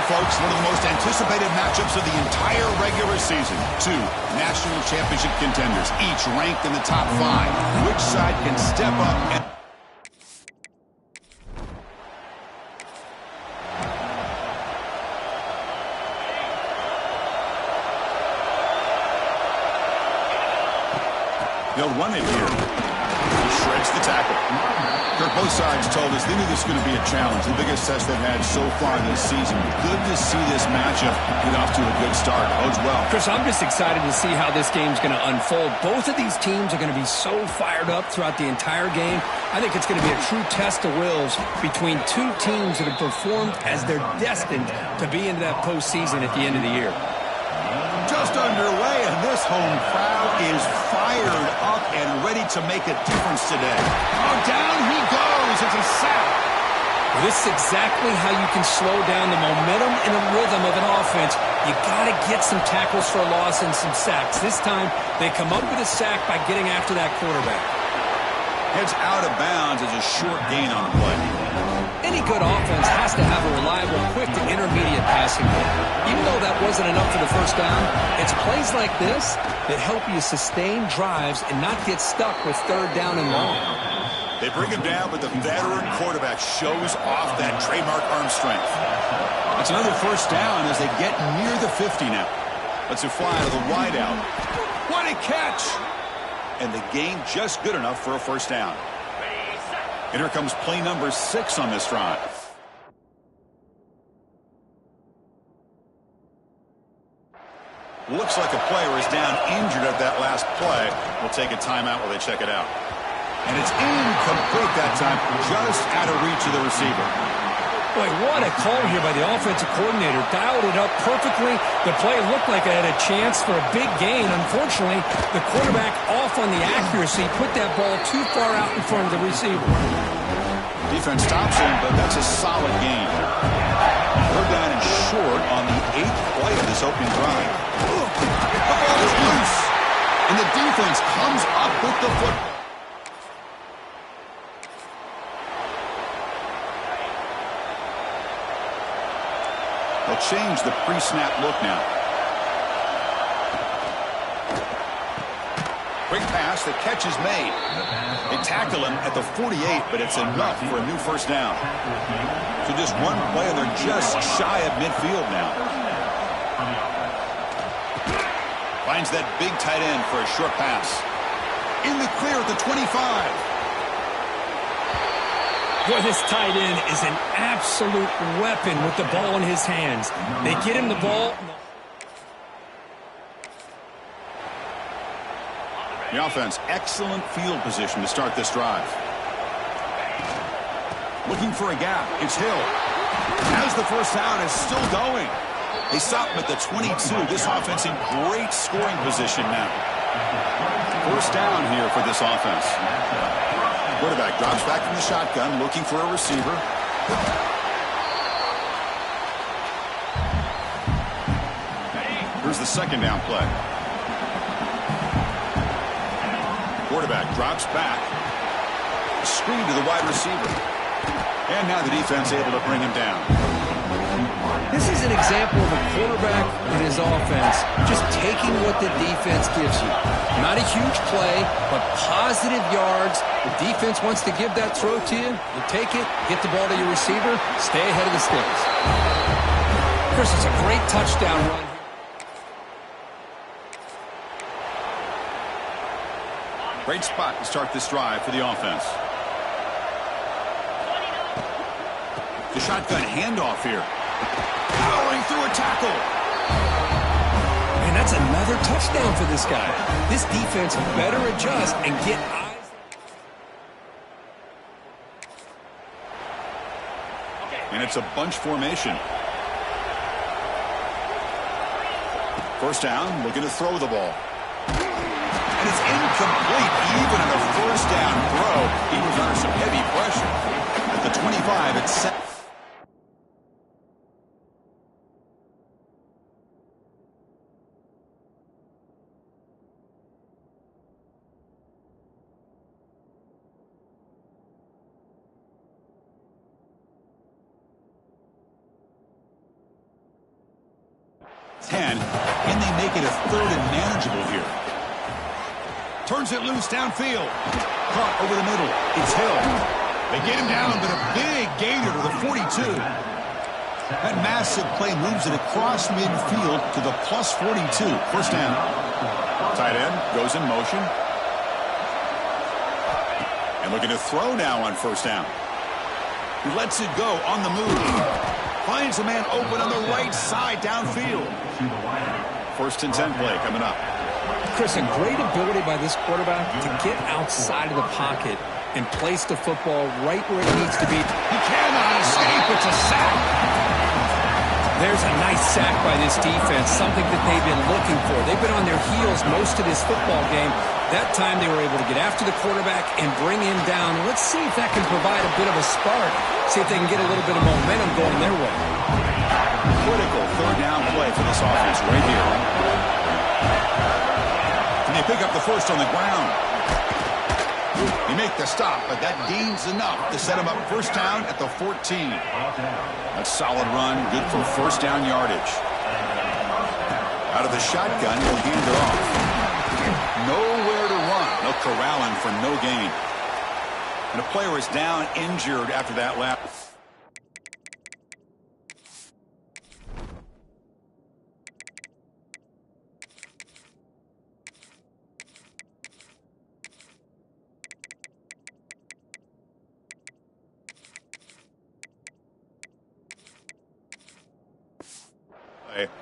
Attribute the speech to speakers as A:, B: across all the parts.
A: folks, one of the most anticipated matchups of the entire regular season. Two national championship contenders, each ranked in the top 5. Which side can step up and... They'll run it here. He shreds the tackle. Kirk, both sides told us they knew this was going to be a challenge, the biggest test they've had so far this season. Good to see this matchup get off to a good start. Bodes well.
B: Chris, I'm just excited to see how this game's going to unfold. Both of these teams are going to be so fired up throughout the entire game. I think it's going to be a true test of wills between two teams that have performed as they're destined to be into that postseason at the end of the year.
A: Just underway, and this home crowd is fired up and ready to make a difference today. Oh, down he goes. It's a sack.
B: This is exactly how you can slow down the momentum and the rhythm of an offense. You got to get some tackles for a loss and some sacks. This time, they come up with a sack by getting after that quarterback.
A: Heads out of bounds as a short gain on the play.
B: Any good offense has to have a reliable, quick to intermediate passing game. Even though that wasn't enough for the first down, it's plays like this that help you sustain drives and not get stuck with third down and long.
A: They bring him down, but the veteran quarterback shows off that trademark arm strength. It's another first down as they get near the 50 now. Let's it fly to the wideout. What a catch! And the gain just good enough for a first down. And here comes play number 6 on this drive. Looks like a player is down injured at that last play. We'll take a timeout while they check it out. And it's incomplete that time, just out of reach of the receiver.
B: Boy, what a call here by the offensive coordinator. Dialed it up perfectly. The play looked like it had a chance for a big gain. Unfortunately, the quarterback off on the accuracy, put that ball too far out in front of the receiver.
A: Defense stops him, but that's a solid gain. We're down and short on the 8th play of this opening drive. The ball is loose, and the defense comes up with the football. They'll change the pre-snap look now. Quick pass, the catch is made. They tackle him at the 48, but it's enough for a new first down. So just one play, and they're just shy of midfield now. Finds that big tight end for a short pass. In the clear at the 25.
B: Boy, this tight end is an absolute weapon with the ball in his hands. They get him the ball.
A: The offense, excellent field position to start this drive. Looking for a gap. It's Hill. As the first down is still going. They stop him at the 22. This offense in great scoring position now. First down here for this offense. Quarterback drops back from the shotgun, looking for a receiver. Here's the second down play. Quarterback drops back. Screen to the wide receiver. And now the defense able to bring him down.
B: This is an example of a quarterback and his offense just taking what the defense gives you. Not a huge play, but positive yards. The defense wants to give that throw to you. You take it, get the ball to your receiver, stay ahead of the sticks. Chris, it's a great touchdown run.
A: Great spot to start this drive for the offense. The shotgun handoff here. Powering through a tackle.
B: And that's another touchdown for this guy. This defense better adjust and get eyes.
A: And it's a bunch formation. First down, looking to throw the ball. And it's incomplete. Even on a first down throw, he was under some heavy pressure. At the 25, it's set. 10. Can they make it a third and manageable here? Turns it loose downfield. Caught over the middle. It's Hill. They get him down, but a big gainer to the 42. That massive play moves it across midfield to the plus 42. First down. Tight end goes in motion. And looking to throw now on first down. He lets it go on the move. Finds a man open on the right side downfield. First and 10 play coming up.
B: Chris, a great ability by this quarterback to get outside of the pocket and place the football right where it needs to be.
A: He cannot escape. It's a sack.
B: There's a nice sack by this defense, something that they've been looking for. They've been on their heels most of this football game. That time they were able to get after the quarterback and bring him down. Let's see if that can provide a bit of a spark. See if they can get a little bit of momentum going their way.
A: Critical third down play for this offense right here. And they pick up the first on the ground. They make the stop, but that gains enough to set him up first down at the 14. A solid run, good for first down yardage. Out of the shotgun, he'll hand it off. Nowhere to run. They'll corral him for no gain. And the player is down, injured after that lap.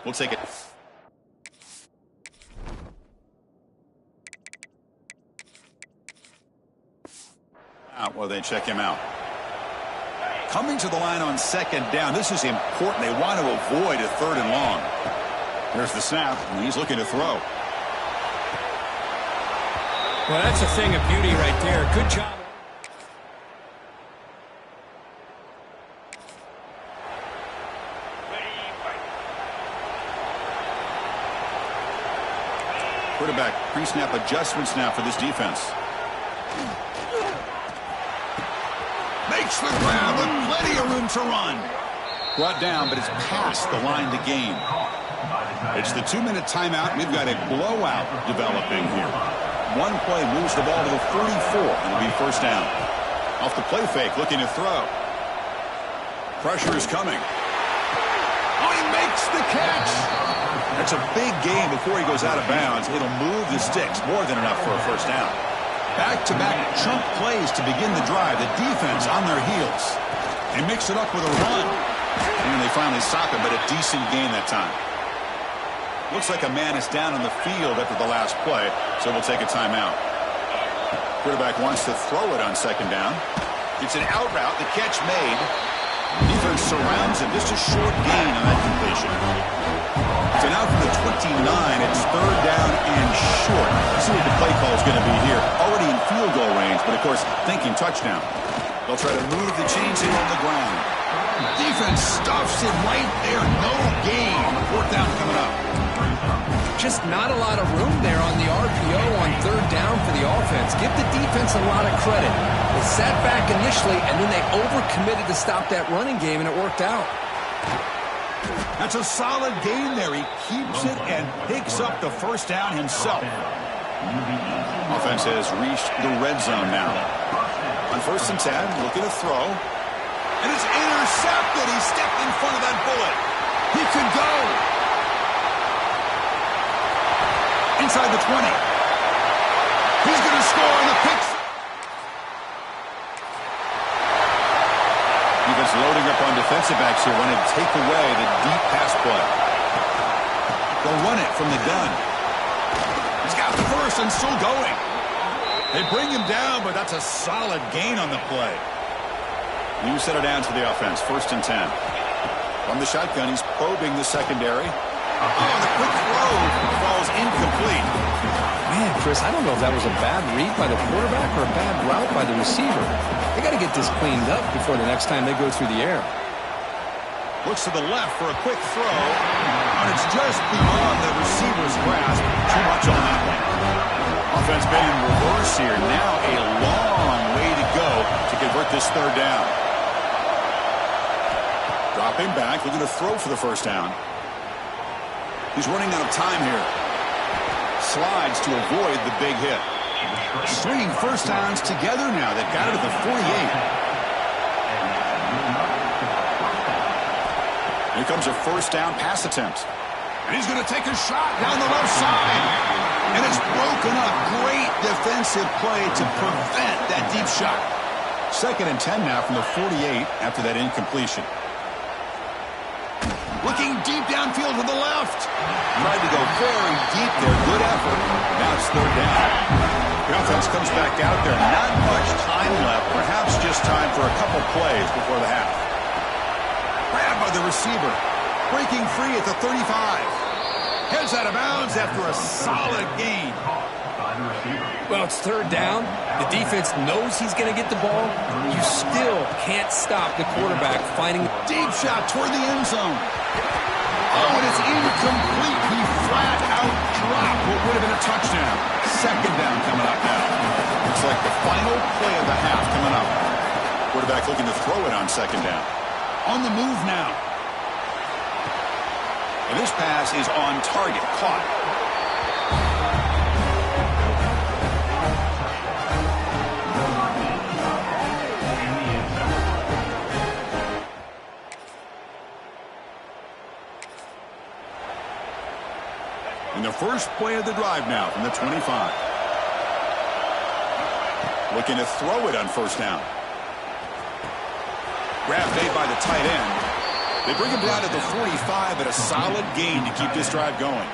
A: We'll take it. Out while they check him out. Coming to the line on second down. This is important. They want to avoid a third and long. There's the snap, and he's looking to throw.
B: Well, that's a thing of beauty right there. Good job.
A: Quarterback pre-snap adjustments now for this defense. Makes the grab with plenty of room to run. Brought down, but it's past the line to gain. It's the 2-minute timeout. We've got a blowout developing here. One play moves the ball to the 44, and it'll be first down. Off the play fake, looking to throw. Pressure is coming. Oh, he makes the catch. That's a big gain before he goes out of bounds. It'll move the sticks, more than enough for a first down. Back-to-back chunk plays to begin the drive. The defense on their heels. They mix it up with a run. And they finally stop it, but a decent gain that time. Looks like a man is down on the field after the last play, so we'll take a timeout. Quarterback wants to throw it on second down. It's an out route. The catch made. Defense surrounds him. Just a short gain on that completion. So now from the 29, it's third down and short. Let's see what the play call is going to be here. Already in field goal range, but of course, thinking touchdown. They'll try to move the chains in on the ground. Defense stuffs it right there. No gain. Fourth down coming up.
B: Just not a lot of room there on the RPO on third down for the offense. Give the defense a lot of credit. They sat back initially, and then they overcommitted to stop that running game, and it worked out.
A: That's a solid gain there. He keeps it and picks up the first down himself. Offense has reached the red zone now. On first and 10, looking to throw. And it's intercepted. He stepped in front of that bullet. He could go. Inside the 20. He's going to score on the pick. Defense loading up on defensive backs here, wanting to take away the deep pass play. They'll run it from the gun. He's got the first and still going. They bring him down, but that's a solid gain on the play. You set it down to the offense, first and 10. From the shotgun, he's probing the secondary. Oh, the quick throw falls incomplete.
B: Man, Chris, I don't know if that was a bad read by the quarterback or a bad route by the receiver. They got to get this cleaned up before the next time they go through the air.
A: Looks to the left for a quick throw, and it's just beyond the receiver's grasp. Too much on that one. Offense been in reverse here. Now a long way to go to convert this third down. Dropping back, looking to throw for the first down. He's running out of time here. Slides to avoid the big hit. Stringing first downs together now. They've got it at the 48. Here comes a first down pass attempt. And he's going to take a shot down the left side. And it's broken up. Great defensive play to prevent that deep shot. 2nd and 10 now from the 48 after that incompletion. Looking deep downfield to the left. Tried to go very deep there. Good effort. Now it's 3rd down. The offense comes back out there. Not much time left. Perhaps just time for a couple plays before the half. Grabbed by the receiver. Breaking free at the 35. Heads out of bounds after a solid gain.
B: Well, it's 3rd down. The defense knows he's going to get the ball. You still can't stop the quarterback finding
A: deep shot toward the end zone. Oh, and it's incomplete. He flat out dropped what would have been a touchdown. 2nd down coming up now. Looks like the final play of the half coming up. Quarterback looking to throw it on 2nd down. On the move now. And this pass is on target. Caught. And the first play of the drive now from the 25. Looking to throw it on 1st down. Grab made by the tight end. They bring him down to the 45 at a solid gain to keep this drive going.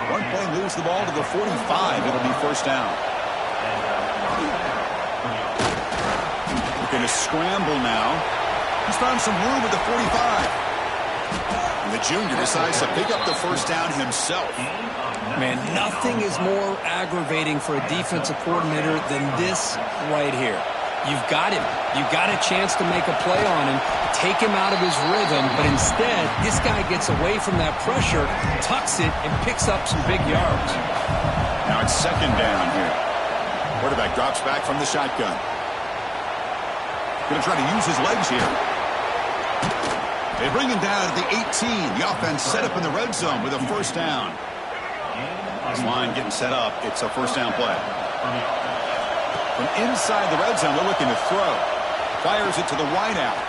A: One play moves the ball to the 45. It'll be 1st down. Looking to scramble now. He's found some room at the 45. And the junior decides to pick up the 1st down himself.
B: Man, nothing is more aggravating for a defensive coordinator than this right here. You've got him. You've got a chance to make a play on him, take him out of his rhythm, but instead, this guy gets away from that pressure, tucks it, and picks up some big yards.
A: Now it's 2nd down here. Quarterback drops back from the shotgun. Going to try to use his legs here. They bring him down at the 18. The offense set up in the red zone with a 1st down. This line getting set up. It's a 1st down play. From inside the red zone, they're looking to throw. Fires it to the wideout.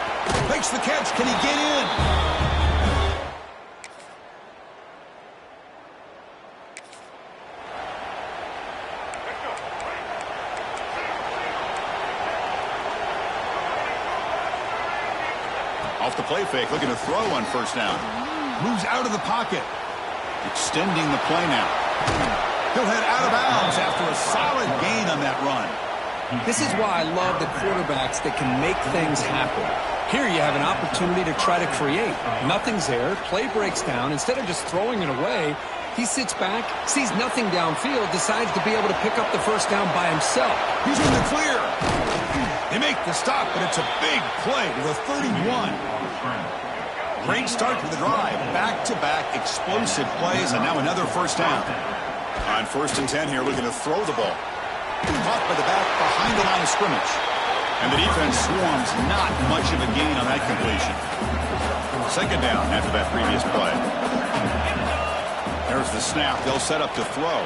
A: Makes the catch. Can he get in? Off the play fake, looking to throw on 1st down. Moves out of the pocket. Extending the play now. He'll head out of bounds after a solid gain on that run.
B: This is why I love the quarterbacks that can make things happen. Here you have an opportunity to try to create. Nothing's there. Play breaks down. Instead of just throwing it away, he sits back, sees nothing downfield, decides to be able to pick up the 1st down by himself.
A: He's in the clear. They make the stop, but it's a big play to the 31. Great start to the drive. Back-to-back explosive plays, and now another 1st down. On 1st and 10 here, looking to throw the ball. Caught by the back behind the line of scrimmage. And the defense swarms not much of a gain on that completion. 2nd down after that previous play. There's the snap. They'll set up to throw.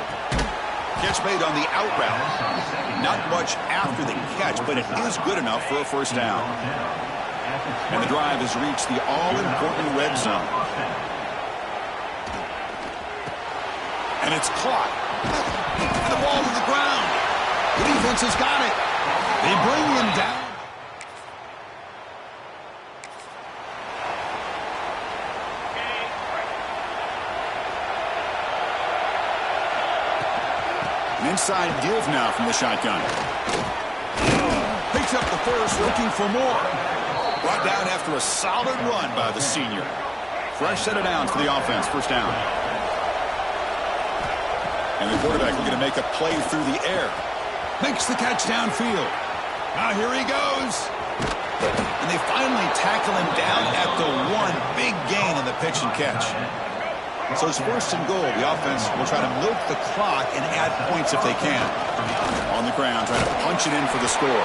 A: Catch made on the out route. Not much after the catch, but it is good enough for a 1st down. And the drive has reached the all-important red zone. And it's caught. And the ball to the ground. The defense has got it. They bring him down. An inside give now from the shotgun. Picks up the 1st, looking for more. Brought down after a solid run by the senior. Fresh set of downs for the offense. 1st down. And the quarterback looking to make a play through the air. Makes the catch downfield. Now here he goes. And they finally tackle him down at the 1. Big gain on the pitch and catch. So it's 1st and goal. The offense will try to milk the clock and add points if they can. On the ground, trying to punch it in for the score.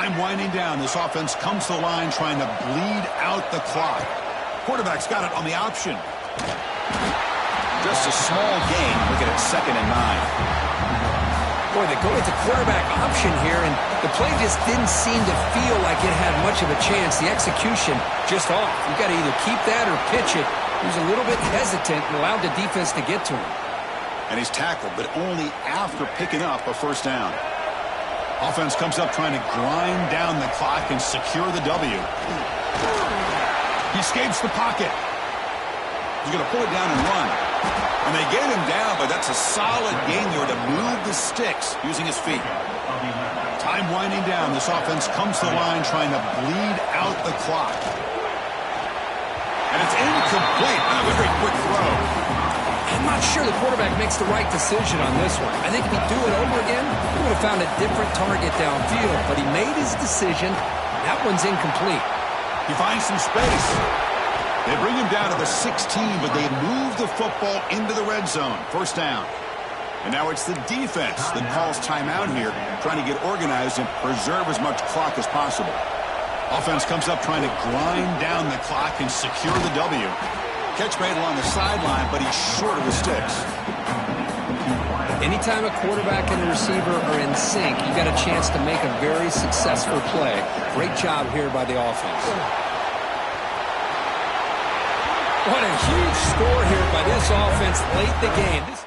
A: Time winding down. This offense comes to the line trying to bleed out the clock. Quarterback's got it on the option. Just a small gain. Looking at 2nd and 9.
B: Boy, they go with the quarterback option here, and the play just didn't seem to feel like it had much of a chance. The execution just off. You got to either keep that or pitch it. He was a little bit hesitant and allowed the defense to get to him.
A: And he's tackled, but only after picking up a first down. Offense comes up trying to grind down the clock and secure the W. He escapes the pocket. He's going to pull it down and run. And they get him down, but that's a solid gain there to move the sticks using his feet. Time winding down. This offense comes to the line trying to bleed out the clock. And it's incomplete. A very quick throw.
B: I'm not sure the quarterback makes the right decision on this one. I think if he'd do it over again, he would have found a different target downfield. But he made his decision. That one's incomplete.
A: He finds some space. They bring him down to the 16, but they move the football into the red zone. First down. And now it's the defense that calls timeout here, trying to get organized and preserve as much clock as possible. Offense comes up trying to grind down the clock and secure the W. Catch made along the sideline, but he's short of the sticks.
B: Anytime a quarterback and a receiver are in sync, you got a chance to make a very successful play. Great job here by the offense. What a huge score here by this offense late in the game.